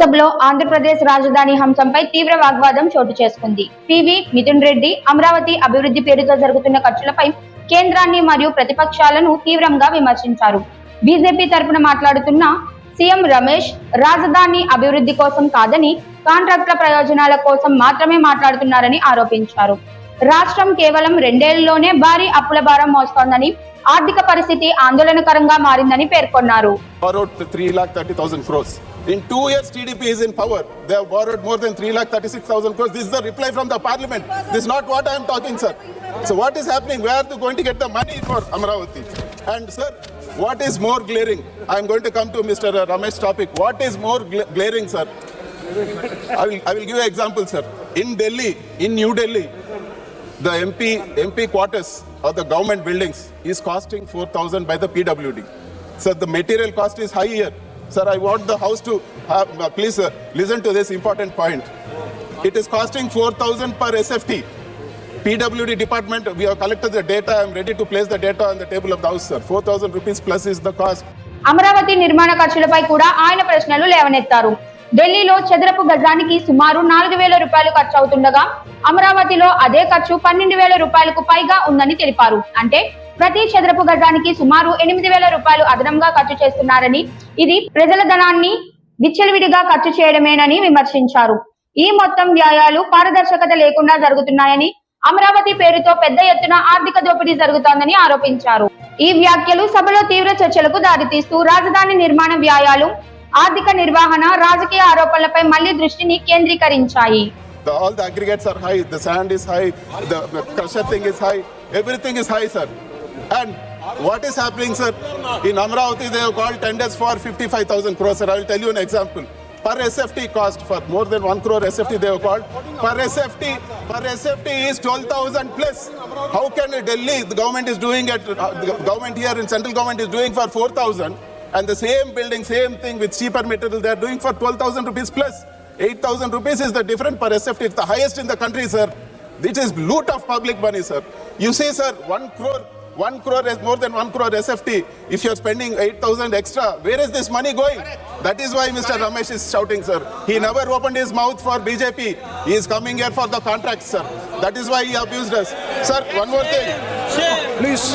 లోక్సభలో ఆంధ్రప్రదేశ్ రాజధాని అంశంపై తీవ్ర వాగ్వాదం చోటు చేసుకుంది. పివి మిథున్ రెడ్డి అమరావతి అభివృద్ధి పేరుతో జరుగుతున్న ఖర్చులపై కేంద్రాన్ని మరియు ప్రతిపక్షాలను తీవ్రంగా విమర్శించారు. బీజేపీ తరపున మాట్లాడుతున్న సీఎం రమేష్ రాజధాని అభివృద్ధి కోసం కాదని కాంట్రాక్టుల ప్రయోజనాల కోసం మాత్రమే మాట్లాడుతున్నారని ఆరోపించారు. రాష్ట్రం కేవలం 2 ఏళ్లలోనే భారీ అప్పుల భారం మోస్తోందని, ఆర్థిక పరిస్థితి ఆందోళనకరంగా మారిందని పేర్కొన్నారు. In 2 years, TDP is in power. They have borrowed more than 3,36,000 crores. This is the reply from the parliament. This is not what I am talking, sir. So what is happening? Where are they going to get the money for Amaravati? And sir, what is more glaring? I am going to come to Mr. Ramesh's topic. What is more glaring, sir? I will give you an example, sir. In Delhi, in New Delhi, the MP quarters or the government buildings is costing 4,000 by the PWD. So the material cost is high here. Sir, I want the house to have, please listen to this important point. It is costing 4,000 per SFT. PWD department, we have collected the data. I am ready to place the data on the table of the house, sir. 4,000 rupees plus is the cost. Amaravati నిర్మాణ ఖర్చులపై కూడా ఆయన ప్రశ్నలు లేవనెత్తారు. ఢిల్లీలో చదరపు గజానికి సుమారు 4,000 రూపాయలు ఖర్చు అవుతుండగా అమరావతిలో అదే ఖర్చు 12,000 రూపాయలకు పైగా ఉందని తెలిపారు. అంటే ప్రతి చదరపు గజానికి సుమారు 8,000 రూపాయలు అదనంగా ఖర్చు చేస్తున్నారని, ఇది ప్రజల ధనాన్ని విచ్చలవిడిగా ఖర్చు చేయడమేనని విమర్శించారు. ఈ మొత్తం వ్యయాలు పారదర్శకత లేకుండా జరుగుతున్నాయని, అమరావతి పేరుతో పెద్ద ఎత్తున ఆర్థిక దోపిడీ జరుగుతోందని ఆరోపించారు. ఈ వ్యాఖ్యలు సభలో తీవ్ర చర్చలకు దారితీస్తూ రాజధాని నిర్మాణ వ్యయాలు, ఆర్థిక నిర్వహణ, రాజకీయ ఆరోపణలపై మళ్లీ దృష్టిని కేంద్రీకరించాయి. All the aggregates are high, the sand is high, the crusher thing is high, everything is high, sir. And what is happening, sir? In Amaravati, they have called tenders for 55,000 crores, sir. I will tell you an example. Per SFT cost for more than 1 crore SFT they have called. Per SFT is 12,000 plus. How can Delhi, the government is doing it, the government here in central government is doing for 4,000, and the same building, same thing with cheaper material they are doing for 12,000 rupees plus. 8,000 rupees is the difference per SFT. It's the highest in the country, sir. This is loot of public money, sir. You see, sir, 1 crore is more than 1 crore SFT. If you are spending 8,000 extra, where is this money going? That is why Mr. Ramesh is shouting, sir. He never opened his mouth for BJP. He is coming here for the contracts, sir. That is why he abused us. Sir, one more thing. Please.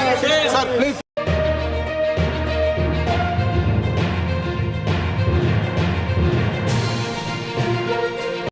Sir, please.